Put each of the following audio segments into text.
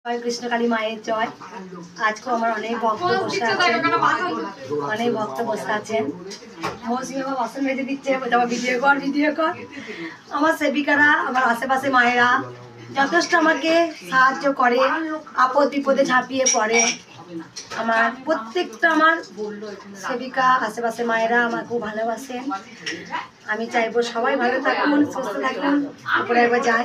জয় কৃষ্ণকালী মায়ের জয়। আজকে আমার অনেক ভক্ত বসে আছেন, অনেক ভক্ত বসে আছেন। মৌসুমি বাবা বাসন বেঁধে দিচ্ছে, ভিডিও কর। আমার সেবিকারা, আমার আশেপাশে মায়েরা যথেষ্ট আমাকে সাহায্য করে, আপদ বিপদে ঝাঁপিয়ে পড়ে। আমার প্রত্যেকটা আমার সেবিকা, আশেপাশে মায়েরা আমার খুব ভালোবাসেন। আমি চাইবো সবাই ভালো থাকুন, সুস্থ থাকুন। উপরে একবার যাই।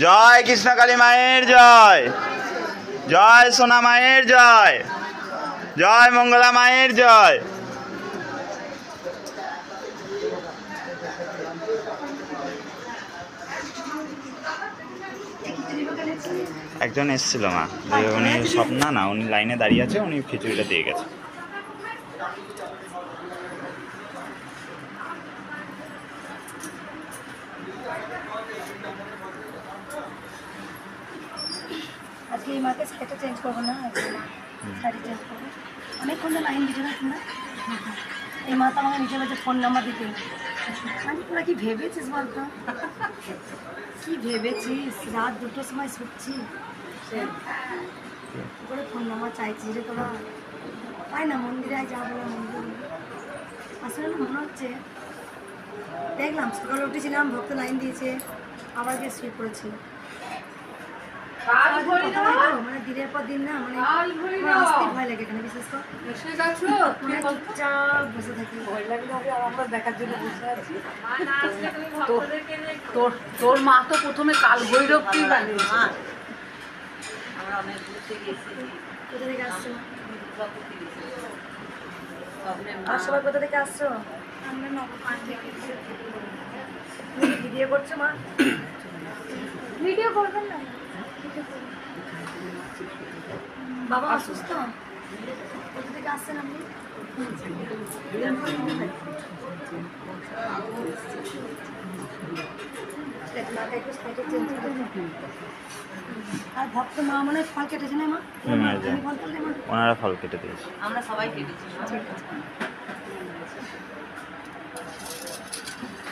জয় কৃষ্ণকালী মায়ের জয়, জয় সোনা মায়ের জয়, জয় মঙ্গলা মায়ের জয়। একজন এসেছিল মা, উনি স্বপ্না না, উনি লাইনে দাঁড়িয়ে আছে, উনি খিচুড়িটা দিয়ে গেছে। আজকে এই মাকে শাড়িটা চেঞ্জ করবো না, শাড়ি চেঞ্জ করবো। অনেকক্ষণ লাইন দিতে না তোমরা। এই মা তো আমাকে নিচে বলছে ফোন নাম্বার দিতে। আমি তোরা কি ভেবেছিস বলতো, কি ভেবেছিস? রাত 2টোর সময় শুচ্ছি, করে ফোন নাম্বার চাইছিস রে তোরা? পাই না, মন্দিরে যা বলে মন্দির। আসলে মনে হচ্ছে দেখলাম সকালে উঠেছিলাম, ভক্ত লাইন দিয়েছে, আবার গিয়ে শুয়ে পড়েছি। মানে দিনের পর দিন না, মানে আসতে ভয় লাগে এখানে, বিশেষ করে চুপচাপ বসে থাকি। ভয় লাগলে হবে, আর আমরা দেখার জন্য বসে আছি। তোর মা তো প্রথমে কাল ভৈরব কি বলে, কোথা থেকে আসছো? আর সবাই কোথা থেকে আসছো? আমরা নবপাড়া থেকে। ভিডিও করছো মা? ভিডিও করবেন না? বাবা অসুস্থ, কোথা থেকে আসছেন আপনি? আর ভক্ত মা মানে ফল কেটেছে না মা? ওনারা ফল কেটে দিয়েছে, আমরা সবাই কেটেছি।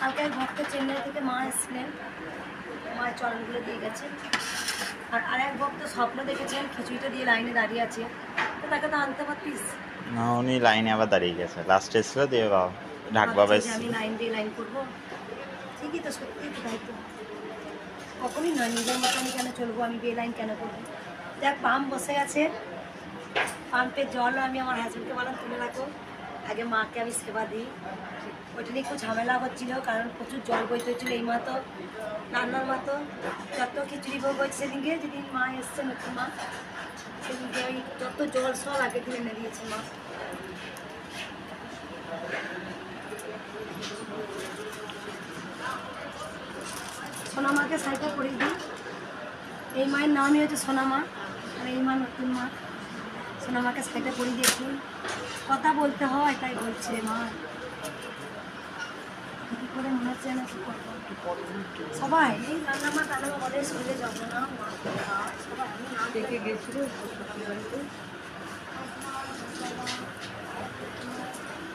কালকে এক ভক্ত চেন্নাই থেকে মা এসেছিলেন, মায়ের চরণগুলো দিয়ে গেছে। আর আরেক ভক্ত স্বপ্ন দেখেছেন খিচুড়িটা দিয়ে লাইনে দাঁড়িয়ে আছে, তো তাকে তো আনতে পারতিস না। উনি লাইনে আবার দাঁড়িয়ে গেছে, লাস্টে এসেছিল দিয়ে ঢাক বাবা এসেছিল। আমি লাইন দিয়ে লাইন করবো, ঠিকই তো, সত্যিই তো, তাই তো। কখনই নয়, নিজের মতো আমি কেন চলবো, আমি বে লাইন কেন করবো? দেখ পাম্প বসে গেছে, পাম্পের জলও আমি আমার হাজবেন্ডকে বললাম তুলে রাখো, আগে মাকে আমি সেবা দিই। ওইটা নিয়ে একটু ঝামেলা হচ্ছিলো, কারণ প্রচুর জল বইতে হচ্ছিলো। এই মা তো রান্নার মা তো যত খিচুড়ি ভোগ হয়েছে সেদিনকে, যেদিন মা এসছে নতুন মা, সেদিনকে ওই যত জল সব আগে দিয়ে এনে দিয়েছে মা। সোনামাকে সাইকেল করিয়ে দিই। এই মায়ের নামই হচ্ছে সোনামা, আর এই মা নতুন মা। সোনামাকে সাইকেল করিয়ে দিয়েছি, কথা বলতে হয় তাই বলছে মা। কী করে মনে হচ্ছে না, কী করবো? সবাই এই রান্নামা টান্নামা বলে, শরীরে যাবো না সবাই। আমি না দেখে গেছিল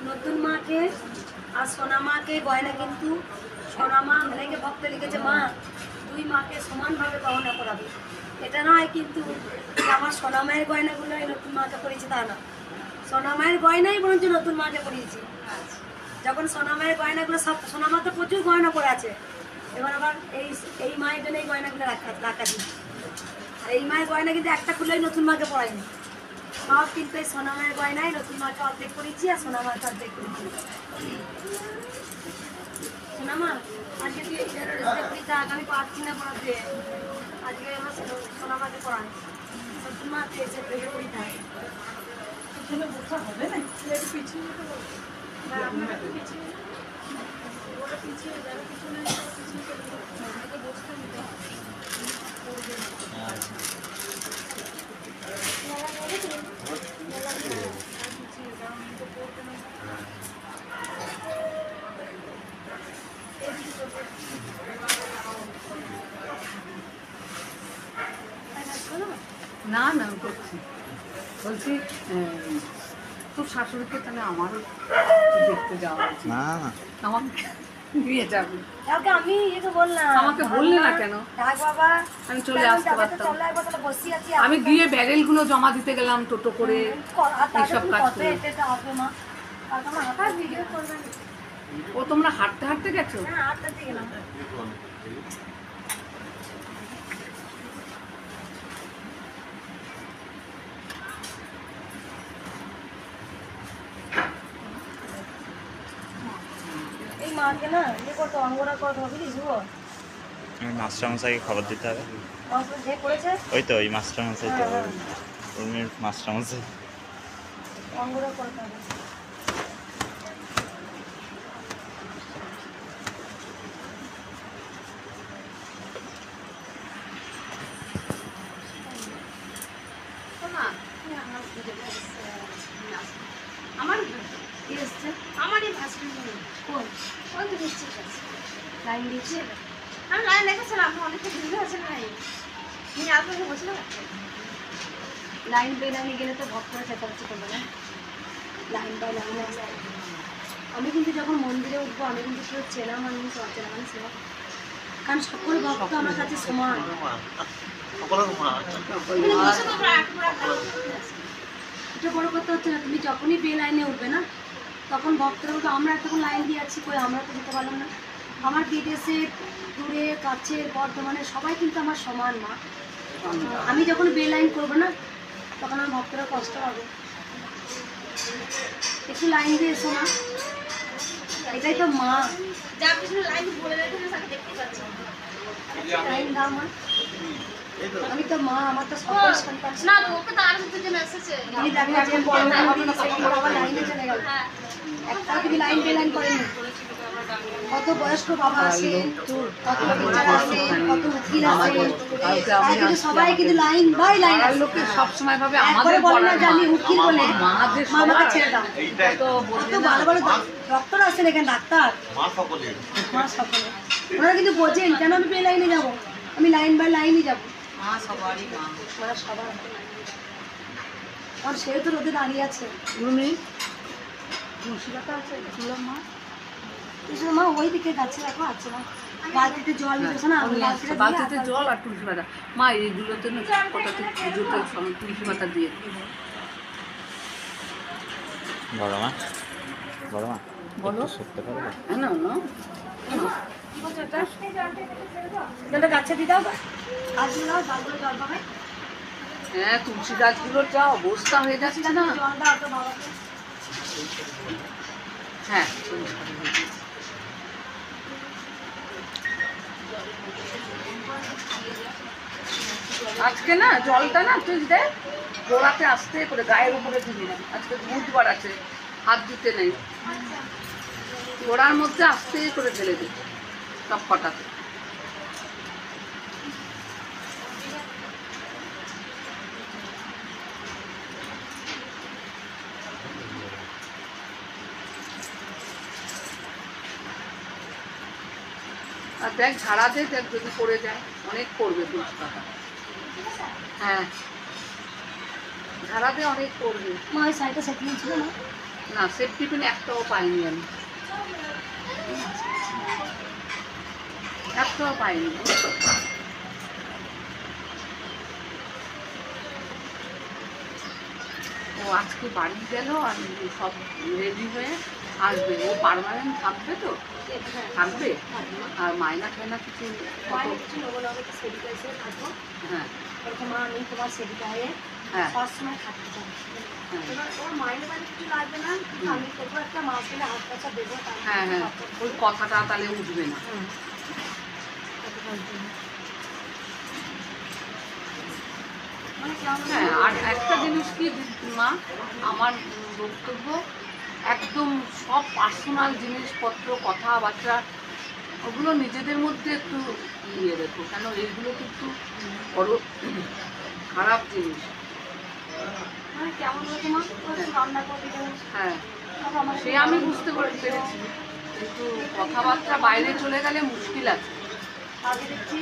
নতুন মাকে আর সোনামাকে গয়না, কিন্তু সোনামা অনেকে ভক্ত লিখেছে মা দুই মাকে সমানভাবে গহনা করাবে। এটা নয় কিন্তু আমার সোনামায়ের গয়নাগুলো এই নতুন মাকে পরিয়েছে তা না, সোনামায়ের গয়নাই বরঞ্চ নতুন মাকে পরিয়েছি। যখন সোনামায়ের গয়নাগুলো সব, সোনামা তো প্রচুর গয়না পরে আছে, এবার আবার এই মায়ের জন্য এই গয়নাগুলো রাখা দিই। আর এই মায়ের গয়না কিন্তু একটা খুলেই নতুন মাকে পড়ায়নি, সব কিন্তু এই সোনামায়ের গয়নাই নতুন মাকে অর্ধেক করেছি, আর সোনামাকে অর্ধেক করেছি। সোনামা আজকে তুই আমি পারছি না পড়াতে, আজকে আমার সোনামাকে পড়ায়। নতুন মা পেয়েছে, পেয়ে করি থাক হবে না, পিছিয়ে আপনারা একটু পিছিয়ে ওটা পিছিয়ে যারা পিছনে পিছিয়ে বসতে নিতে না করছি। বলছি তোর শাশুড়িকে তাহলে আমারও দেখতে যাওয়া উচিত। না না আমাকে নিয়ে যাবি। কালকে আমি একে বললাম আমাকে বললে না কেন? ডাক বাবা আমি চলে আসতে পারতাম। চলে একবার তাহলে বসি আছি আমি গিয়ে ব্যারেলগুলো জমা দিতে গেলাম টোটো করে, এইসব কাজ করে। এটা হবে মা কালকে আমার হাঁটার ভিডিও করবেন ও তোমরা হাঁটতে হাঁটতে গেছো? হ্যাঁ হাঁটতে গেলাম এই মাকে না ইয়ে করতো অঙ্গরা করতো বুঝলি শুভ মাস্টারমশাইকে খবর দিতে হবে। মাস্টার যে করেছে ওই তো ওই মাস্টারমশাই তো হ্যাঁ, উর্মির মাস্টারমশাই। অঙ্গরা করতে হবে আমার কি এসছে আমারই ভাষণ কোন ওই তো নিশ্চিত লাইন দিচ্ছে আমি লাইন দেখেছিলাম অনেকটা ভিড় আছে নাই তুমি আপনাকে বসে না লাইন বাই লাইনে গেলে তো ভক্তরা চেঁচামেচি করবে না লাইন বাই লাইনে আসতে আমি কিন্তু যখন মন্দিরে উঠবো আমি কিন্তু কেউ চেনা মানুষ অচেনা মানুষ না কারণ সকল ভক্ত আমার কাছে সমান এটা বড় কথা হচ্ছে না তুমি যখনই বে লাইনে উঠবে না তখন ভক্তরা বলবে আমরা এতক্ষণ লাইন দিয়ে আছি কই আমরা তো যেতে পারলাম না আমার বিদেশে দূরে কাছে বর্ধমানে সবাই কিন্তু আমার সমান মা আমি যখন বে লাইন করবো না তখন আমার ভক্তরা কষ্ট পাবে একটু লাইন দিয়ে এসো না এটাই তো মা যা পিছনে লাইন বলে রেখে তাকে দেখতে পাচ্ছি লাইন দাও মা আমি তো মা আমার তো সকল সন্তান না তোকে তো আর হচ্ছে যে মেসেজে তুমি দেখো যে বড় লাইন দিয়েছে কিন্তু আবার লাইনে চলে গেল হ্যাঁ একটা তুমি লাইন বে লাইন করেনি কত বয়স্ক বাবা আছে কত টিচার আছে কত উকিল আছে তারা কিন্তু সবাই কিন্তু লাইন বাই লাইন আর আছে লোকে সবসময় ভাবে একবারে আমাদের বলে না পড়ার যে আমি উকিল বলে মা, মাদের মা আমাকে সবার ছেড়ে দাও তো কত ভালো ভালো ডক্টর আছেন এখানে ডাক্তার মা সকলে ওনারা কিন্তু বোঝেন কেন আমি বে লাইনে যাবো আমি লাইন বাই লাইনই যাবো মা সবারই মা। ওরা সবার আর সেও তো রোদে দাঁড়িয়ে আছে রুমি মুর্শিদাটা আছে শুনলাম মা। এই জন্য মা ওই দিকে যাচ্ছে দেখো আছে না বালতিতে জল দিতেছে না আমি বালতিটা দিয়ে বালতিতে জল আর তুলসী পাতা। মা এইগুলোতে না কটাতে পুজোতে সময় তুলসী পাতা দিয়ে দিই। বড় মা বড় মা বলো। একটু সরতে পারবে? হ্যাঁ না না জলটা গাছে দিয়ে দাও আজ দাও গাছগুলো জল পাবে হ্যাঁ তুলসী গাছগুলোর যা অবস্থা হয়ে যাচ্ছে না। জল দাও তো বাবাকে হ্যাঁ আজকে না জলটা না তুই দে গোড়াতে আসতে করে গায়ের উপরে দিবি না। আজকে বুধবার আছে হাত ধুতে নেই, গোড়ার মধ্যে আসতে করে ঢেলে দিবি সব কটাতে। আর দেখ ঝাড়া দে, দেখ যদি পড়ে যায় অনেক পড়বে তুলসী পাতা। হ্যাঁ ঝাড়া দে অনেক পড়বে। মা ওই সাইডটা সেটিং ছিল না না সেফটি পিন একটাও পাইনি আমি, একটাও পাইনি। ও আজকে বাড়ি গেল আর সব রেডি হয়ে আসবে। ও পার্মানেন্ট থাকবে তো, থাকবে আর মাইনা টাইনা কিছু কত। মায়ের কিছু নেবো না আমি তো সেদিকে এসে থাকবো হ্যাঁ ওরকম মা আমি তোমার সেদিকে হয়ে হ্যাঁ সবসময় থাকতে চাই এবার ওর মাইনে বাড়ি কিছু লাগবে না কিন্তু আমি তবু একটা মাস গেলে হাত কাছা দেবো হ্যাঁ হ্যাঁ ওই কথাটা তাহলে উঠবে না। মানে কেমন হ্যাঁ আর একটা জিনিস কি মা, আমার বক্তব্য একদম সব পার্সোনাল জিনিসপত্র কথাবার্তা ওগুলো নিজেদের মধ্যে একটু নিয়ে রেখো, কেন এইগুলো কিন্তু বড় খারাপ জিনিস। মানে কেমন হয়েছে মা ওদের রান্না করে দিতে হ্যাঁ আমার সে আমি বুঝতে পেরেছি, কিন্তু কথাবার্তা বাইরে চলে গেলে মুশকিল আছে। আগে দেখছি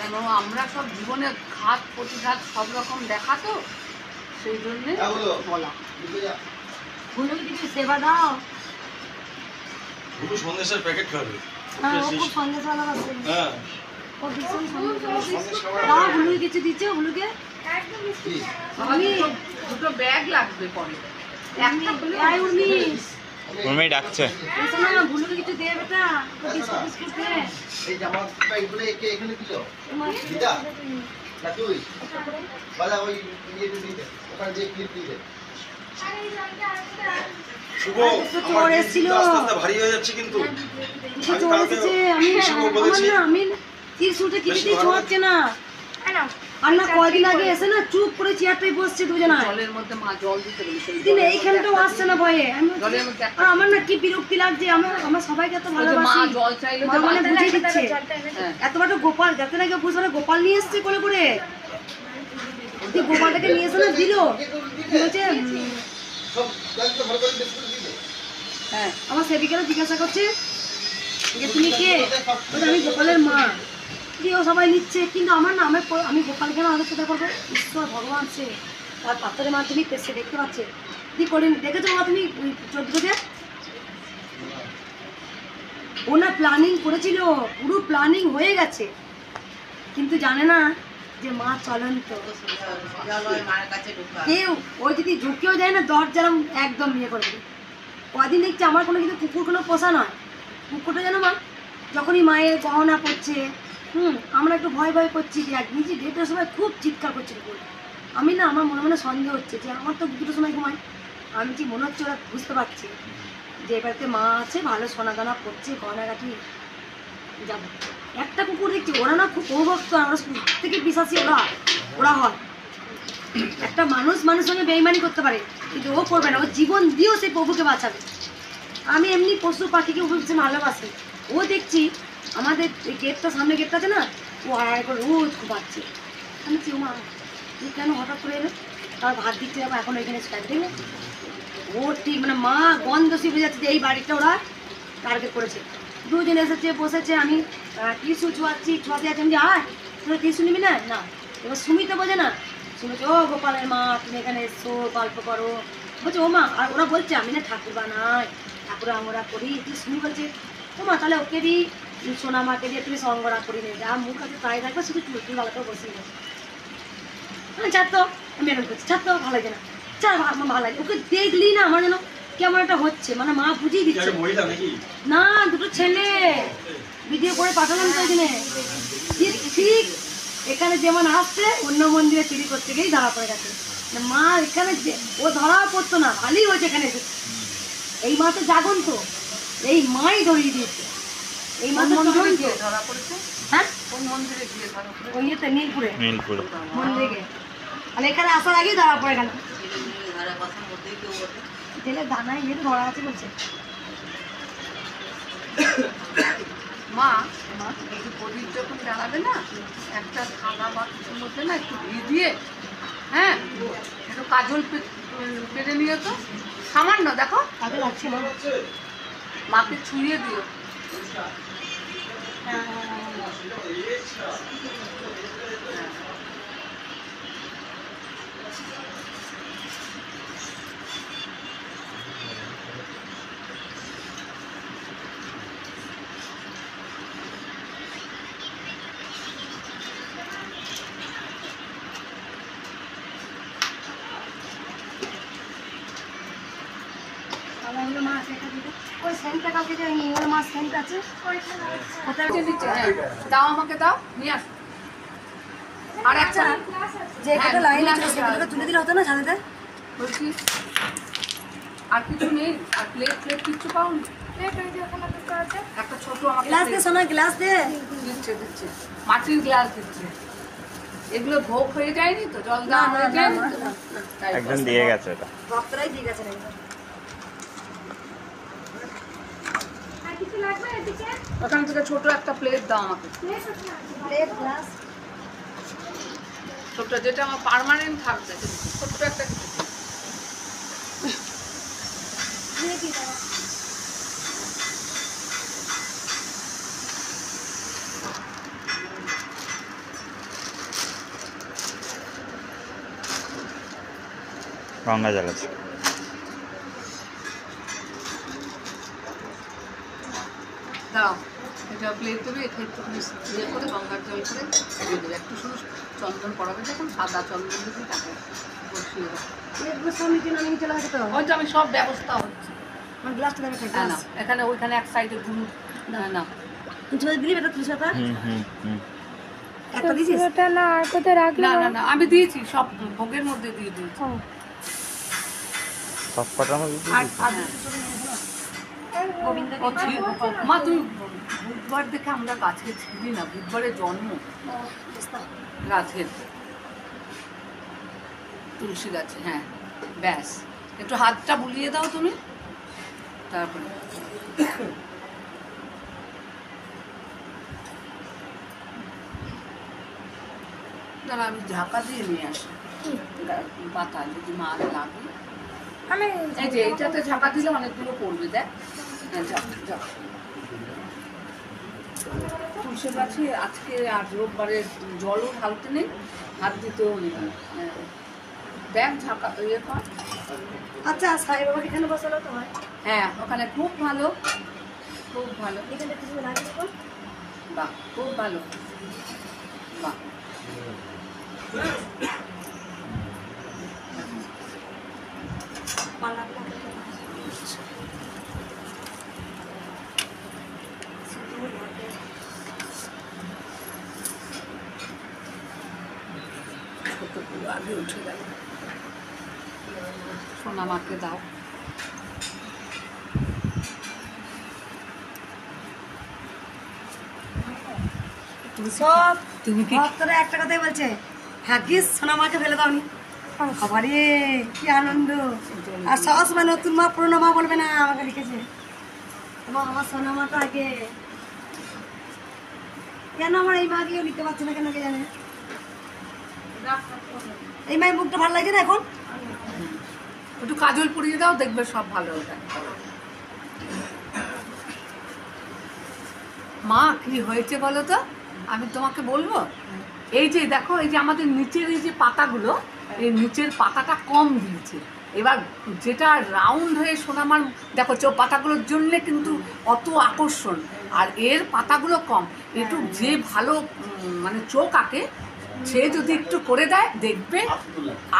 কেন আমরা সব জীবনে ঘাত প্রতিঘাত সব রকম দেখা তো, সেই জন্যে বলা। ভুলুকে কিছু সেবা দাও। ভুলু সন্দেশের প্যাকেট খাবে। হ্যাঁ, ও খুব সন্দেশ ভালোবাসে। হ্যাঁ ও ভীষণ সন্দেশ ভালোবাসে। দাও ভুলুকে কিছু দিচ্ছ ভুলুকে? একদম মিষ্টি না। আমার দুটো ব্যাগ লাগবে পরে। একটা হলে আয় উর্মি, উর্মি ডাকছে। এসো না, ভুলুকে কিছু দে বেটা, বিস্কুট বিস্কুট দে। এই জামাটা এগুলো এখানে দিল তোমার দিদা না তুই বাজা ওই ইয়েতে দিতে ওখানে যে ক্লিপ দিতে শুভ আরে, তো আমার চোর এসেছিল। আস্তে আস্তে ভারী হয়ে যাচ্ছে কিন্তু। কিছু চলে এসেছে। আমি শুভ বলেছি। আমি ত্রিশুলটা কিছুতেই ছোঁয়াচ্ছে না। আনো। আর না কয়দিন আগে এসে না চুপ করে চেয়ারটাই বসছে দুজনা। জলের মধ্যে মা জল দিতে বলেছে। দিন এইখানটাও আসছে না ভয়ে। আমি জলের মধ্যে আর আমার না কি বিরক্তি লাগছে। আমার সবাইকে এত মা ভালোবাসি। জল চাইলে মা তো মানে বাঁচবে না। বুঝিয়ে দিচ্ছে। হ্যাঁ। এত বড় গোপাল যাতে নাকি বুঝবে গোপাল নিয়ে এসছে কোলে করে। তুই গোপালটাকে নিয়ে এসে না দিল। বলছে সব গাছটা ভালো করে বিস্কুট দিতে হ্যাঁ, আমার সেবিকারা জিজ্ঞাসা করছে যে তুমি কে? বলছে আমি গোপালের মা। দিয়ে ও সবাই নিচ্ছে কিন্তু আমার না আমি গোপালকে না আগে সেটা করবো। ঈশ্বর ভগবান সে আর পাথরের মাধ্যমে সে দেখতে পাচ্ছে। কি করিনি দেখেছো মা তুমি 14 ও না প্ল্যানিং করেছিল, পুরো প্ল্যানিং হয়ে গেছে কিন্তু জানে না যে মা চলন্ত। কেউ ও যদি ঢুকেও যায় না দরজার একদম ইয়ে করে দিই। কদিন দেখছি আমার কোনো কিন্তু কুকুর কোনো পোষা নয়। কুকুরটা যেন মা যখনই মায়ের গহনা পড়ছে আমরা একটু ভয় ভয় করছি যে এক নিজে ডেটের সময় খুব চিৎকার করছে কুকুর। আমি না আমার মনে মনে সন্দেহ হচ্ছে যে আমার তো দুটোর সময় ঘুমাই। আমি কি মনে হচ্ছে ওরা বুঝতে পারছি যে এবারে মা আছে, ভালো সোনা দানা পড়ছে, গয়নাগাটি যাবো। একটা কুকুর দেখছি ওরা না খুব প্রভক্ত, ওরা থেকে বিশ্বাসী ওরা হয়। একটা মানুষের সঙ্গে বেইমানি করতে পারে কিন্তু ও করবে না, ও জীবন দিয়েও সেই প্রভুকে বাঁচাবে। আমি এমনি পশু পাখিকে ভীষণ ভালোবাসি। ও দেখছি আমাদের গেটটা সামনে গেটটা আছে না, ও আড়াই করে রোজ ঘুমাচ্ছে। আমি কি মা তুই কেন হঠাৎ করে এলো? তার ভাত দিচ্ছে যাবো এখন ওইখানে স্ট্যান্ড দেবে। ও ঠিক মানে মা গন্ধ শিখে যাচ্ছে যে এই বাড়িটা ওরা টার্গেট করেছে। দুজন এসেছে বসেছে, আমি টিসু ছোঁয়াতে আছি। আমি আয় তোরা টিসু নিবি না? না। এবার সুমিতে বোঝে না, শুনেছে ও গোপালের মা তুমি এখানে এসছো গল্প করো। বলছে ও মা, আর ওরা বলছে আমি না ঠাকুর বানাই, ঠাকুর আমরা করি। তুই শুনি বলছে ও মা তাহলে ওকে দিই, সোনা মাকে দিয়ে তুমি সঙ্গরা করি নে, যা মুখ আছে তাই থাকবে, শুধু চুল গালাতেও বসিয়ে দেবে। ছাড় তো, আমি এরকম করছি, ছাড় তো ভালো লাগে না, চার আমার ভালো লাগে। ওকে দেখলি না আমার যেন কেমন একটা হচ্ছে, মানে মা বুঝিয়ে দিচ্ছে। মহিলা নাকি? না দুটো ছেলে ভিডিও করে পাঠালাম তো ওইদিনে। ঠিক এখানে যেমন আসছে অন্য মন্দিরে চুরি করতে গিয়েই ধরা পড়ে গেছে। মা এখানে ও ধরা পড়তো না, ভালোই হয়েছে এখানে এসেছে। এই মা তো জাগন্ত, এই মাই ধরিয়ে দিয়েছে। এই মা তো জাগন্ত। ধরা পড়েছে। হ্যাঁ কোন মন্দিরে গিয়ে ধরা পড়েছে? ওই ইয়েতে নীলপুরে মিলপুর। মন্দিরে গিয়ে। আর এখানে আসার আগেই ধরা পড়ে গেল। জেলে দানায় ইয়ে ধরা আছে বলছে। মা এই যে প্রদীপ যখন জ্বালাবে না, একটা থালা বা কিছুর মধ্যে না একটু ঘি দিয়ে, হ্যাঁ একটু কাজল পেরে নিয়ে তো সামান্য, দেখো কাজে লাগছে না। মাকে ছুঁয়ে দিও। ওই সেন্টটা কালকে যে ইংরেজি মাছ সেন্ট আছে ওটা দাও আমাকে, দাও নিয়ে আসো। আর একটা যে একটা লাইন আছে সেটা তুলে দিলে হতো না সাথে। বলছি আর কিছু নেই? আর প্লেট কিচ্ছু পাওনি? প্লেট ওই যে ওখানে দুটো আছে। একটা ছোট আমাকে গ্লাস দে সোনা, গ্লাস দে। দিচ্ছে মাটির গ্লাস দিচ্ছে। এগুলো ভোগ হয়ে যায়নি তো, জল না দেওয়া না হয়ে না যায়নি না, তো? না। তাই একজন দিয়ে গেছে এটা। ভক্তরাই দিয়ে গেছে নাকি? আর কিছু লাগবে এদিকে? ওখান থেকে ছোট একটা প্লেট দাও আমাকে, প্লেট আছে না? প্লেট গ্লাস ছোট যেটা আমার পার্মানেন্ট থাকবে, ছোট্ট একটা কিছু। দিয়ে কি দাও? গঙ্গা জল আছে। দাও এটা প্লেট দেবে, এখানে একটু ইয়ে করে গঙ্গার জল করে দিয়ে দেবে, একটু শুধু চন্দন পড়াবে, যখন সাদা চন্দন দিবি তাকে বসিয়ে দেবে। এগুলোর সামনে কিনে নিয়ে চলে গেছে তো ওই তো আমি সব ব্যবস্থা হচ্ছে। আমার গ্লাসটা দেবে হ্যাঁ না, এখানে ওইখানে এক সাইডে গুঁড়ো না না কিছু দিবি এটা 30 টাকা হুম। একটা দিছিস ওটা না আর কোথায় রাখলাম? না না না আমি দিয়েছি, সব ভোগের মধ্যে দিয়ে দিয়েছি। সব কটার মধ্যে দিয়ে আর দিচ্ছি। আর দুটো ছোট নিয়ে এসো না। গোবিন্দ ও মা তুই বুধবার দেখে আমরা গাছে ছিলি না, বুধবারের জন্ম গাছের, তুলসী গাছে। হ্যাঁ ব্যাস, একটু হাতটা বুলিয়ে দাও তুমি, তারপরে দাঁড়া আমি ঢাকা দিয়ে নিয়ে আসি পাতা, যদি মাল লাগে। আমি এই যে এইটাতে ঢাকা দিলে অনেকগুলো পড়বে, দেখ। হ্যাঁ যাও যাও। তুলসী গাছে আজকে আর রোববারে জলও ঢালতে নেই, হাত দিতেও নেই। দেখ ঢাকা ইয়ে কর। আচ্ছা সাই বাবাকে এখানে বসালো তোমার হ্যাঁ ওখানে খুব ভালো, খুব ভালো। এখানে কিছু লাগে না বাহ খুব ভালো, বাহ। পালা ছোটগুলো আগে উঠে গেল। সোনা মাকে দাও। সব তুমি কি ভক্তরা একটা কথাই বলছে, ভাগ্যিস সোনা মাকে ফেলে দাওনি। খবরে কি আনন্দ। আর সবসময় নতুন মা পুরোনো মা বলবে না, আমাকে লিখেছে এবং আমার সোনা মা তো আগে। কেন আমার এই মাকেও লিখতে পারছে না কেন কে জানে। এই মায়ের মুখটা ভালো লাগছে না এখন। একটু কাজল পরিয়ে দাও, দেখবে সব ভালো হবে। মা কি হয়েছে বলো তো, আমি তোমাকে বলবো। এই যে দেখো, এই যে আমাদের নিচের এই যে পাতাগুলো, এই নিচের পাতাটা কম দিয়েছে। এবার যেটা রাউন্ড হয়ে সোনামার দেখো পাতাগুলোর জন্যে কিন্তু অত আকর্ষণ, আর এর পাতাগুলো কম। একটু যে ভালো মানে চোখ আঁকে, সে যদি একটু করে দেয় দেখবে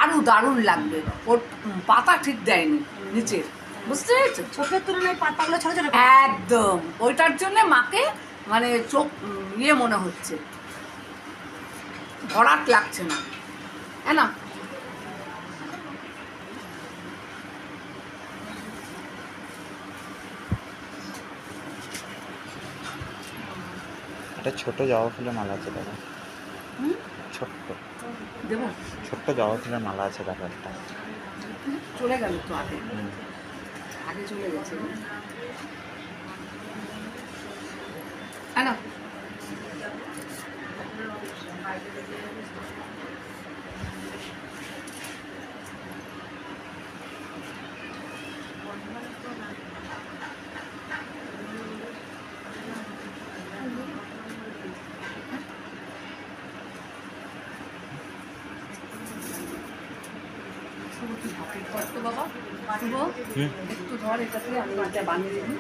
আরও দারুণ লাগবে। ওর পাতা ঠিক দেয়নি নিচের, বুঝতে পেরেছো? চোখের তুলনায় পাতাগুলো ছোট ছোট। একদম ওইটার জন্য মাকে মানে চোখ ইয়ে মনে হচ্ছে, ভরাট লাগছে না, হ্যাঁ না? একটা ছোট জবা ফুলের মালা আছে দাদা, ছোট্ট দেবো, ছোট্ট জবা ফুলের মালা আছে দাদা একটা। চলে গেল তো আগে, আগে চলে গেছে, হ্যাঁ না? বাবা শুভ একটু ধর, এটাতে আমি এটা বানিয়ে দিই।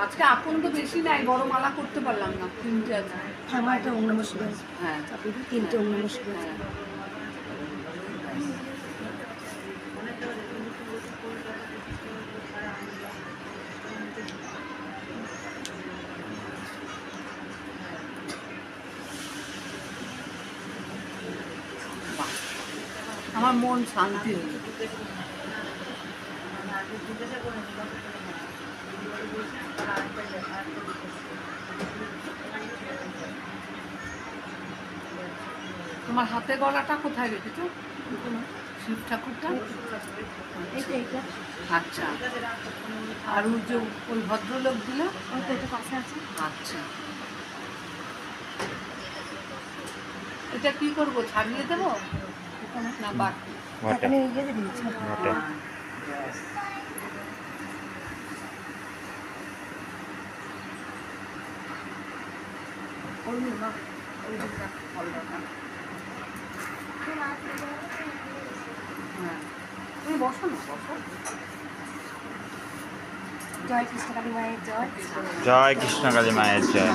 আজকে আপন তো বেশি নাই, বড় মালা করতে পারলাম না, 3টে আছে। আমার একটা ওম নমঃ শিবায়, হ্যাঁ 3টে ওম নমঃ শিবায়। হ্যাঁ। আমার মন শান্তি হল। তোমার হাতে গলাটা কোথায় রেখেছো? শিব ঠাকুরটা? আচ্ছা, আর ওই যে ওই ভদ্রলোক দিল পাশে আছে। আচ্ছা, এটা কি করবো, ছাড়িয়ে দেবো না বাকি? এখানে ইয়ে দিয়ে দিয়েছি। বটে। ওই না, ওই যে ফলটা হ্যাঁ তুমি বসো না, বসো। জয় কৃষ্ণ কালী মায়ের জয়। জয় কৃষ্ণ কালী মায়ের জয়।